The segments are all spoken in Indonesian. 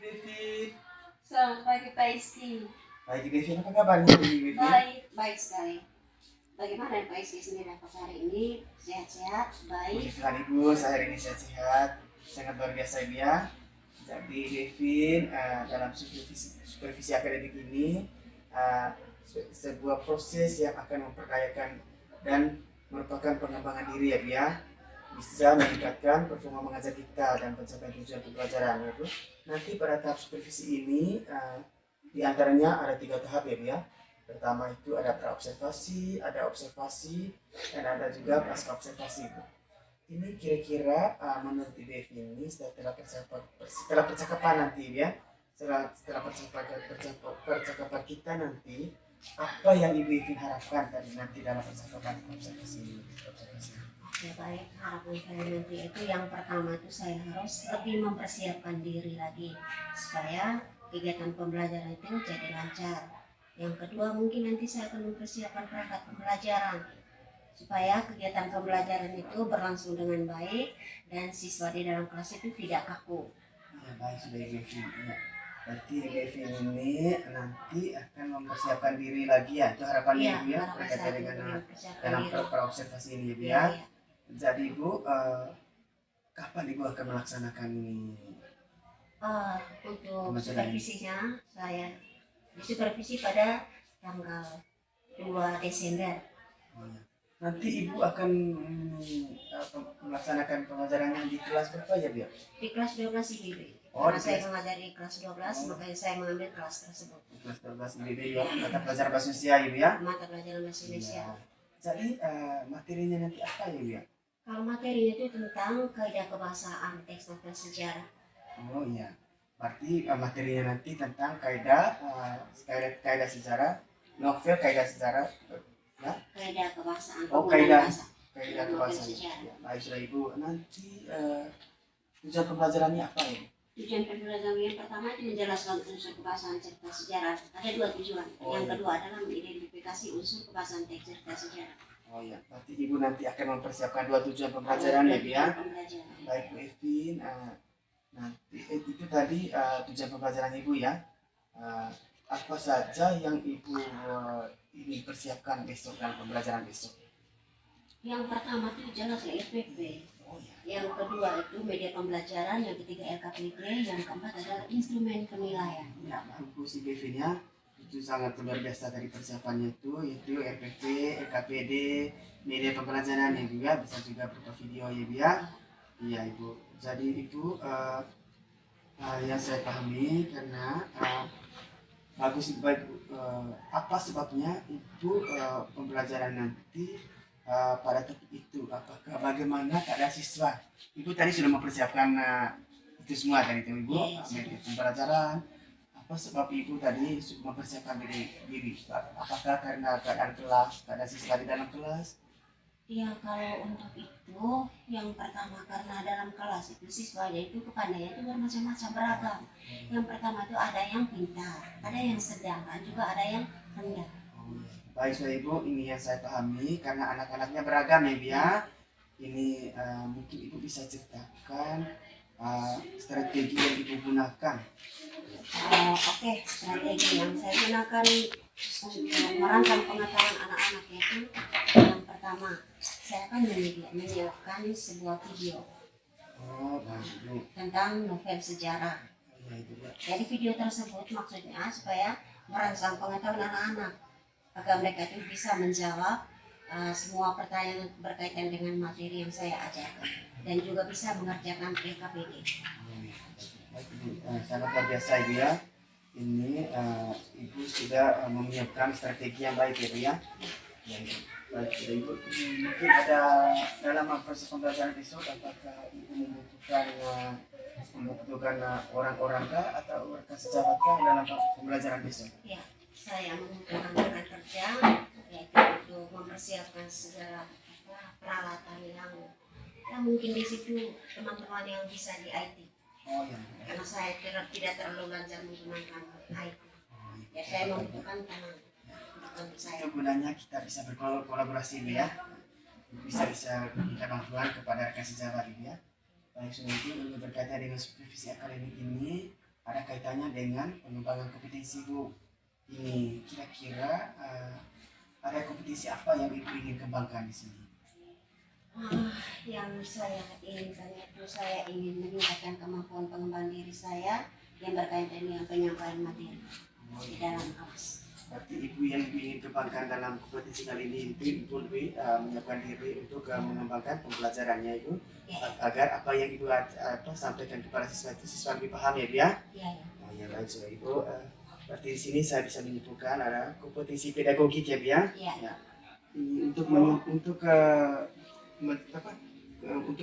Devi. Selamat pagi Pak Iski. Pagi Devi, apa kabarnya Devi? Baik sekali. Bagaimana Pak Iski sendiri apakah hari ini sehat-sehat, baik? Puji Tuhan Ibu, saya hari ini sehat-sehat, sangat luar biasa ya. Jadi Devin dalam supervisi akademik ini sebuah proses yang akan memperdayakan dan merupakan pengembangan diri ya dia bisa meningkatkan performa mengajar kita dan pencapaian tujuan pembelajaran yaitu nanti pada tahap supervisi ini di antaranya ada 3 tahap ya dia. Pertama itu ada praobservasi, ada observasi, dan ada juga pasca observasi. Ini kira-kira menurut Devi ini setelah percakapan nanti ya, setelah percakapan kita nanti, apa yang Ibu Evin harapkan tadi nanti dalam percakapan observasi ini? Oke, baik. Harapan saya nanti itu yang pertama itu saya harus lebih mempersiapkan diri lagi supaya kegiatan pembelajaran itu jadi lancar. Yang kedua mungkin nanti saya akan mempersiapkan perangkat pembelajaran supaya kegiatan pembelajaran itu berlangsung dengan baik dan siswa di dalam kelas itu tidak kaku. Ya baik, sudah Ibu Evin. Ya. Berarti Ibu Evin ini nanti akan mempersiapkan diri lagi ya, itu harapannya Ya, Ibu ya, berkaitan dengan dalam praobservasi ini Ibu ya. Jadi Ibu, kapan Ibu akan melaksanakan ini? Untuk supervisinya saya disupervisi pada tanggal 2 Desember. Oh, ya. Nanti Ibu akan melaksanakan pengajarannya di kelas berapa ya Bu? Di kelas 12 IBB. Karena saya mengajari kelas 12, makanya saya mengambil kelas tersebut. Kelas 12 IBB ya, mata pelajaran bahasa Indonesia Ibu ya? Mata pelajaran bahasa Indonesia. Ya. Jadi materinya nanti apa ya Bu ya? Kalau materinya itu tentang kaidah kebahasaan, teks novel sejarah. Oh iya, berarti materinya nanti tentang kaidah sejarah, novel kaidah sejarah, ya? Kaidah kebahasaan. Oh kaidah kebahasaan. Ya, baik sudah Ibu. Nanti tujuan pembelajarannya apa ya? Tujuan pembelajaran yang pertama itu menjelaskan unsur kebahasaan cerita sejarah. Ada 2 tujuan. Yang kedua adalah mengidentifikasi unsur kebahasaan teks cerita sejarah. Oh iya, berarti Ibu nanti akan mempersiapkan 2 tujuan pembelajaran ya Bu ya? Baik Bu Evin, nanti itu tadi tujuan pembelajaran Ibu ya. Apa saja yang Ibu ingin persiapkan besok dalam pembelajaran besok? Yang pertama itu jelas LPP. Oh, ya. Yang kedua itu media pembelajaran, yang ketiga LKPD, yang keempat adalah instrumen penilaian. Ya, bagus Ibu Evin ya. Itu sangat luar biasa dari persiapannya itu RPP, LKPD, media pembelajaran ya Bu ya, bisa juga berupa video ya Bu ya. Iya Ibu. Jadi Ibu yang saya pahami karena bagus Ibu, apa sebabnya Ibu pembelajaran nanti pada topik itu, apakah bagaimana keadaan siswa? Ibu tadi sudah mempersiapkan itu semua tadi itu Ibu, media pembelajaran. Apa sebab Ibu tadi mempersiapkan diri? Apakah karena keadaan kelas, keadaan siswa di dalam kelas? Ya kalau untuk itu yang pertama karena dalam kelas itu siswanya itu kepandaian itu bermacam-macam beragam. Yang pertama itu ada yang pintar, ada yang sedang, dan juga ada yang rendah. Baik sudah Ibu, ini yang saya pahami karena anak-anaknya beragam ya Bu ya. Ini mungkin Ibu bisa ceritakan strategi yang Ibu gunakan. Oke, strategi yang saya gunakan untuk merangsang pengetahuan anak-anak itu yang pertama, saya akan menyiapkan sebuah video tentang novel sejarah. Jadi video tersebut maksudnya supaya merangsang pengetahuan anak-anak agar mereka itu bisa menjawab semua pertanyaan berkaitan dengan materi yang saya ajarkan dan juga bisa mengerjakan LKPD. Sangat luar biasa Ibu ya. Ini Ibu sudah menyiapkan strategi yang baik ya Bu ya. Baik Ibu, mungkin ada dalam proses pembelajaran besok apakah Ibu membutuhkan orang-orang kah atau rekan sejawat kah dalam pembelajaran besok? Ya, saya membutuhkan rekan kerja yaitu untuk mempersiapkan segala peralatan yang mungkin di situ teman-teman yang bisa di IT. Oh ya. Karena saya tidak terlalu lancar menggunakan IT. Ya saya membutuhkan teman untuk saya. Itu gunanya kita bisa berkolaborasi Bu ya. Bisa minta bantuan kepada rekan sejawat Bu ya. Baik sudah itu berkaitan dengan supervisi akademik ini ada kaitannya dengan pengembangan kompetensi Bu. Ini kira-kira ada kompetisi apa yang Ibu ingin kembangkan di sini? Yang saya inginkan itu saya ingin meningkatkan kemampuan pengembangan diri saya yang berkaitan dengan penyampaian materi di dalam kelas. Berarti Ibu yang ingin kembangkan dalam kompetisi kali ini itu Ibu lebih menyiapkan diri untuk mengembangkan pembelajarannya Ibu, agar apa yang Ibu sampaikan kepada siswa itu siswa lebih paham ya Bu ya? Iya. Oh ya baik sudah Ibu. Berarti di sini saya bisa menyimpulkan ada kompetisi pedagogik ya Bu ya? Iya. Ya. Ini untuk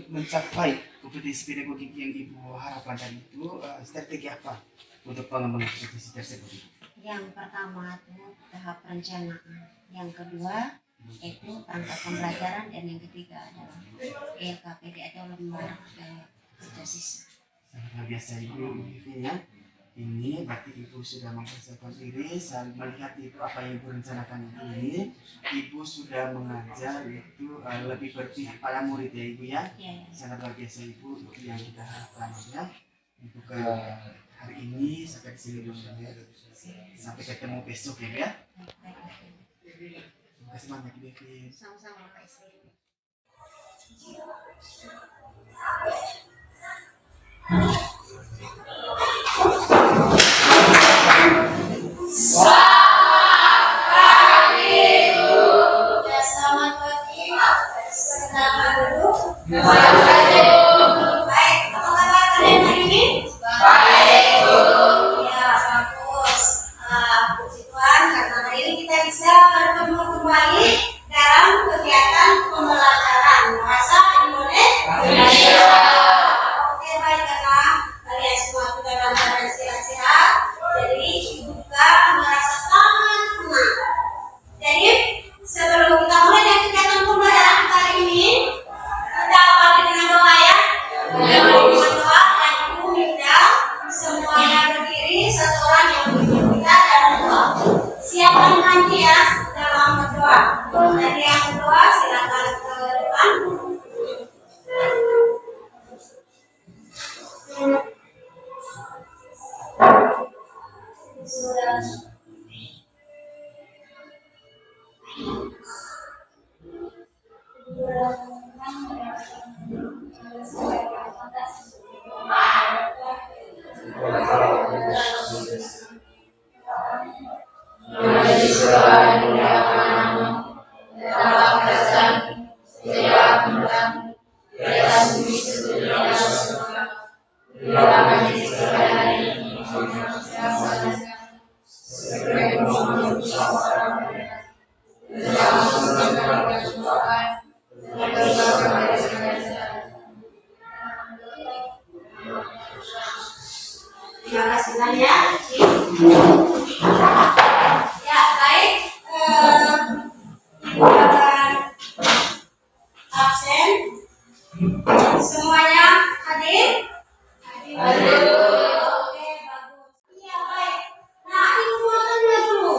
mencapai kompetisi pedagogik yang Ibu harapkan tadi itu strategi apa untuk pengembangan kompetisi tersebut? Yang pertama itu tahap perencanaan, yang kedua itu perangkat pembelajaran, dan yang ketiga adalah LKPD atau lembaga kerja siswa. Sangat luar biasa Ibu ya. Ini berarti Ibu sudah mempersiapkan diri. Saya melihat Ibu apa yang Ibu rencanakan ini, Ibu sudah mengajar itu lebih berpihak pada murid ya Ibu ya. Sangat luar biasa Ibu, itu yang kita harapkan ya. Untuk hari ini sampai di sini dulu ya. Sampai ketemu besok ya Bu ya. Terima kasih banyak Devin. Sama-sama Pak Istri. Terima kasih banyak. Ya baik, Ibu akan absen. Semuanya hadir? Hadir. Oke, bagus. Iya baik. Nah, Ibu tanya dulu.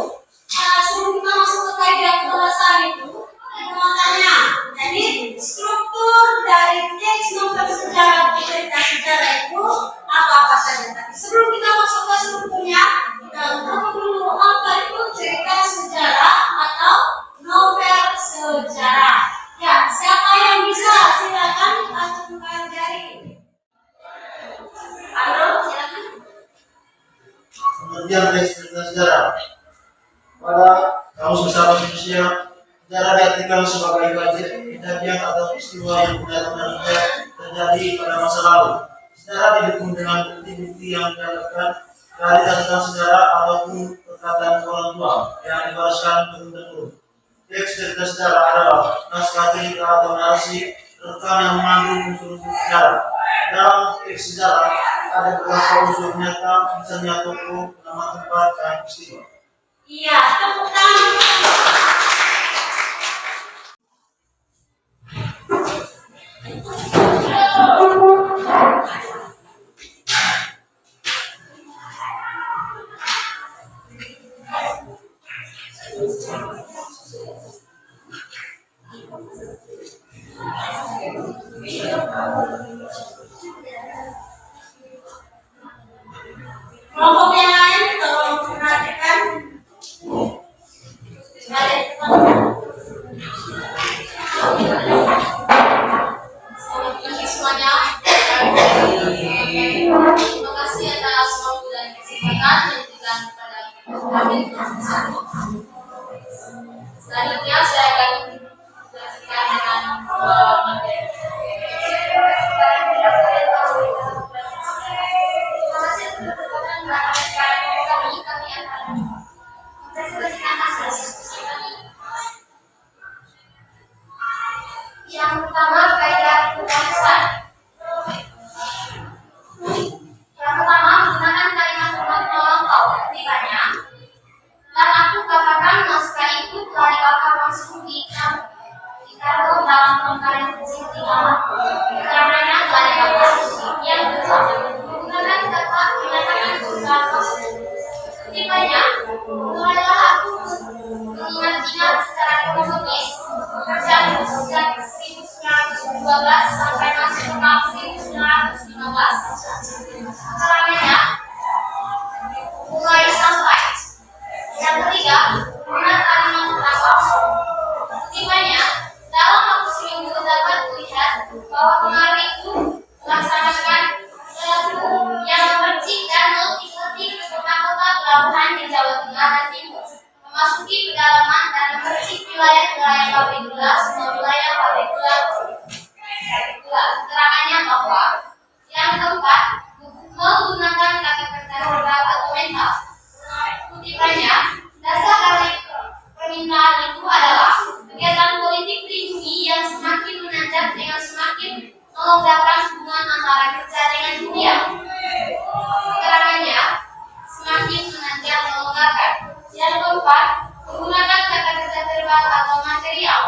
Sebelum kita masuk ke kaidah pembahasan itu, Ibu tanya. Jadi struktur dari teks novel sejarah cerita sejarah itu apa saja? Tapi sebelum kita masuk ke strukturnya, kita tahu dulu apa itu cerita sejarah atau novel sejarah. Ya, siapa yang bisa? Silakan acungkan jari. Halo, silakan. Pengertian teks cerita sejarah. Pada Kamus Besar Indonesia, sejarah diartikan sebagai kejadian atau peristiwa yang benar-benar terjadi pada masa lalu. Sejarah didukung dengan bukti-bukti yang didapatkan dari catatan sejarah ataupun perkataan orang tua yang diwariskan turun-temurun. Teks cerita sejarah adalah naskah cerita atau narasi rekam yang mengandung unsur-unsur sejarah. Dalam teks sejarah ada beberapa unsur nyata, misalnya tokoh, nama tempat, dan peristiwa. Iya, tepuk tangan. Yang pertama, kaidah kebangsaan. Yang pertama, menggunakan kalimat penolong kau. Artinya, dan aku katakan naskah itu telah dibakar langsung di kantong dalam tongkang kecil di kamar. Karenanya telah dibakar. Yang kedua, menggunakan kata menyatakan beberapa. Ketiganya, mulailah aku mengingat-ingat secara kronologis pekerjaanku sejak 1912 sampai masuk ke tahun 1915. Karenanya, mulai sampai. Yang ketiga, benar kalimat pertama. Ketiganya, dalam waktu seminggu dapat kulihat bahwa pengaruh itu melaksanakan yang memercik dan meletih-letih ke kota-kota pelabuhan di Jawa Tengah dan Timur, memasuki pedalaman dan memercik wilayah-wilayah pabrik gula, semua wilayah pabrik gula. Keterangannya bahwa yang keempat, menggunakan kata-kata verbal atau mental. Kutipannya, dasar dari permintaan itu adalah kegiatan politik pribumi yang semakin menanjak dengan semakin melonggarkan hubungan antara kerja dengan dunia. Keterangannya, semakin menanjak melonggarkan. Yang keempat, menggunakan kata-kata verbal atau material.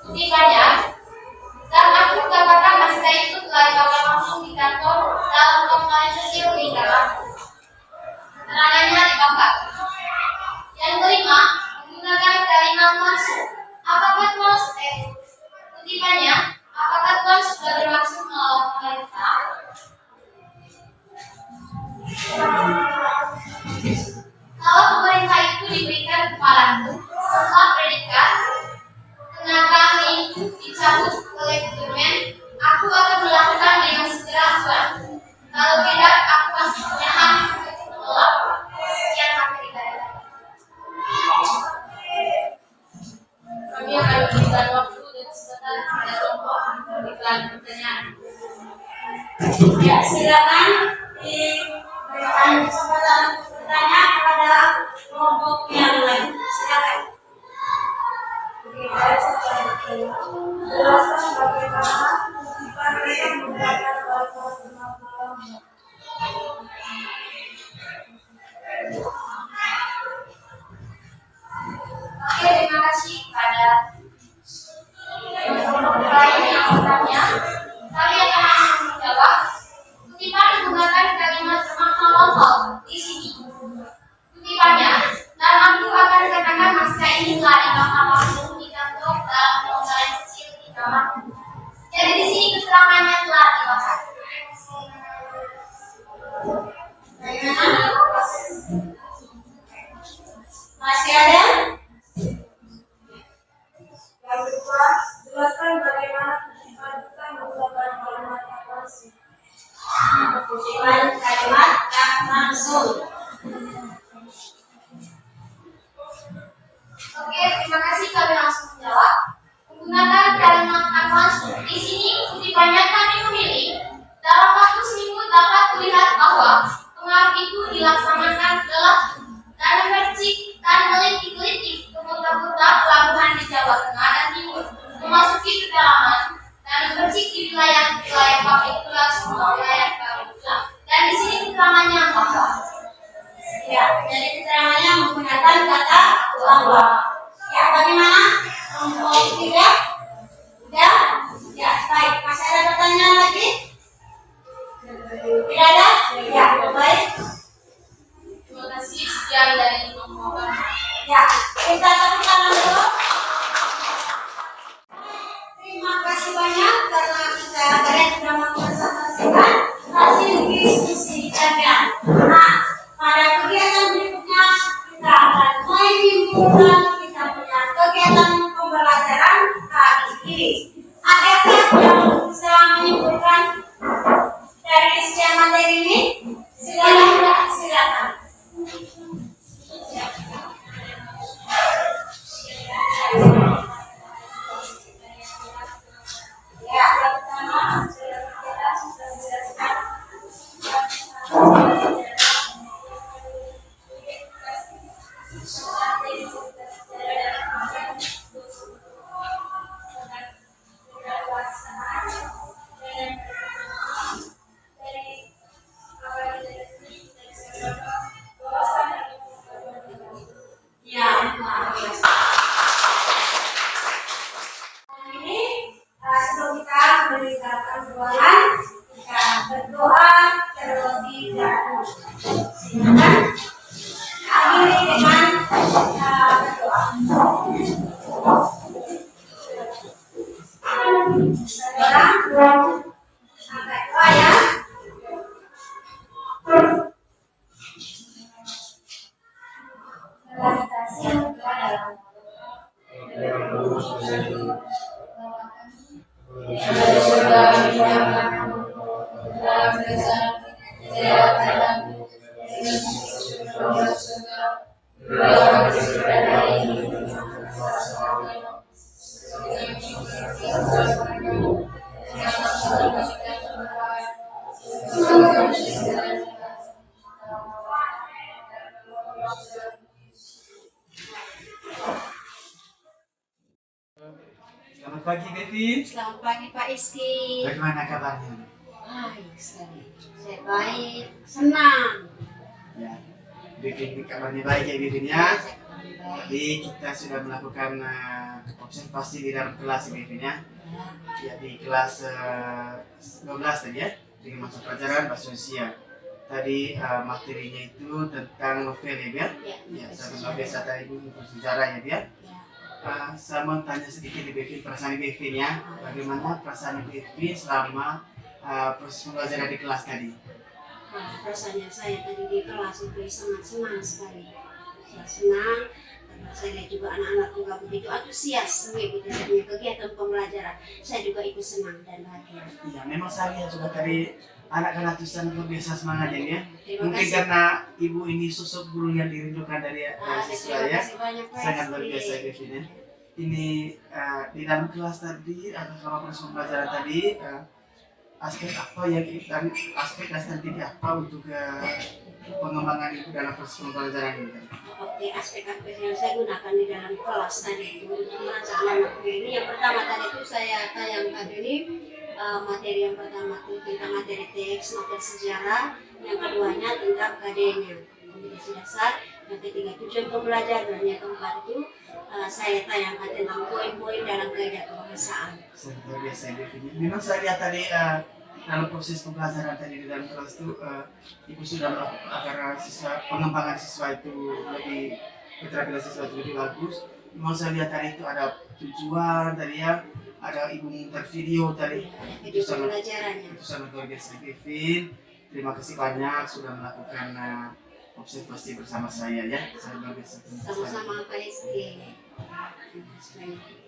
Kutipannya, dan aku katakan naskah itu telah dibakar langsung di kantor dalam tongkang kecil di dalam. Keterangannya dibakar. Yang kelima, menggunakan kalimat maksud. Apakah Tuhan kutipannya, apakah Tuhan sudah bermaksud melawan pemerintah? Kalau pemerintah itu diberikan kepadaku setelah predikat tenaga ahli itu dicabut oleh gubernur, aku akan melakukan dengan segera Tuhan. Kalau tidak, aku masih punya hak untuk menolak. Sekian materi dari kami akan memberikan waktu dan sebentar pada kelompok memberikan pertanyaan. Ya, silakan diberikan kesempatan bertanya kepada kelompok yang lain. Silakan. Jelaskan bagaimana dipakai menggunakan bahasa penampilan. Oke, terima kasih kepada kelompok lain yang bertanya. Kami akan langsung menjawab. Kutipan menggunakan kalimat bermakna lampau di sini. Kutipannya, dan aku akan katakan naskah ini telah dibakar langsung di kantor dalam tongkang kecil di kamar. Jadi di sini keterangannya telah dibakar. Bagaimana? Masih ada? Yang kedua, jelaskan bagaimana kutipan kita menggunakan kalimat yang langsung. Kutipan kalimat yang langsung. Oke, terima kasih. Kami langsung menjawab. Menggunakan kalimat yang langsung. Di sini kutipannya kami memilih dalam waktu seminggu dapat kulihat bahwa pengaruh itu dilaksanakan gelap dan memercik dan melitik-litik ke kota-kota pelabuhan di Jawa Tengah dan Timur, memasuki pedalaman dan memercik di wilayah-wilayah pabrik gula, semua wilayah pabrik gula. Dan di sini keterangannya bahwa ya, jadi keterangannya menggunakan kata bahwa. Ya, bagaimana? Kelompok tiga? Udah? Ya, baik. Masih ada pertanyaan lagi? Tidak ada? Ya, baik. Terima kasih. Sekian dari kelompok kami. Ya, kita tepuk tangan dulu. Terima kasih banyak karena kita kalian sudah mempresentasikan hasil diskusi kalian. Nah, pada kegiatan berikutnya kita akan menyimpulkan kita punya kegiatan pembelajaran hari ini. Adakah yang bisa menyimpulkan dari sekian materi ini? Silakan. Ya, pertama kita sudah jelaskan. Dari surga menyediakan dalam desa tidak ada surga Selamat pagi Devin. Selamat pagi Pak Iski. Bagaimana kabarnya? Baik sekali. Saya baik, senang. Ya, Devin kabarnya baik ya Devin ya. Saya kembali baik. Jadi kita sudah melakukan observasi di dalam kelas ya Devin ya. Ya di kelas 12 tadi ya, dengan mata pelajaran bahasa Indonesia. Tadi materinya itu tentang novel ya Bia. Ya, saya luar biasa tadi Ibu sejarah ya Bia. Saya mau tanya sedikit di Bevin, perasaan Bevin ya. Bagaimana perasaan Bevin selama proses pembelajaran di kelas tadi? Rasanya saya tadi di kelas itu sangat senang sekali. Saya senang karena saya lihat juga anak-anak juga begitu antusias mengikuti setiap kegiatan pembelajaran. Saya juga ikut senang dan bahagia. Iya, memang saya lihat juga tadi anak-anak itu sangat luar biasa semangatnya ya. Terima Mungkin kasih. karena ibu ini sosok guru yang dirindukan dari siswa Terima ya. kasih banyak Pak Sangat luar Iski. biasa Bevin ya. Ini di dalam kelas tadi atau selama proses pembelajaran tadi aspek apa yang dan aspek dan strategi apa untuk pengembangan ibu dalam proses pembelajaran ini? Oke, aspek-aspek yang saya gunakan di dalam kelas tadi itu untuk merancang anak ini, yang pertama tadi itu saya tayangkan ini materi yang pertama itu tentang materi teks, novel sejarah, yang keduanya tentang KD-nya, komunikasi dasar, yang ketiga tujuan pembelajaran, dan yang keempat itu saya tayangkan tentang poin-poin dalam kaidah kebahasaan. Sangat luar biasa Bevin. Memang saya lihat tadi dalam proses pembelajaran tadi di dalam kelas itu ibu sudah melakukan agar pengembangan siswa itu lebih keterampilan siswa itu lebih bagus. Memang saya lihat tadi itu ada tujuan tadi ya, ada ibu memutar video tadi. Video pembelajarannya. Itu sangat luar biasa Bevin. Terima kasih banyak sudah melakukan observasi bersama saya ya. Saya luar biasa. Sama-sama Pak Iski. Terima kasih banyak.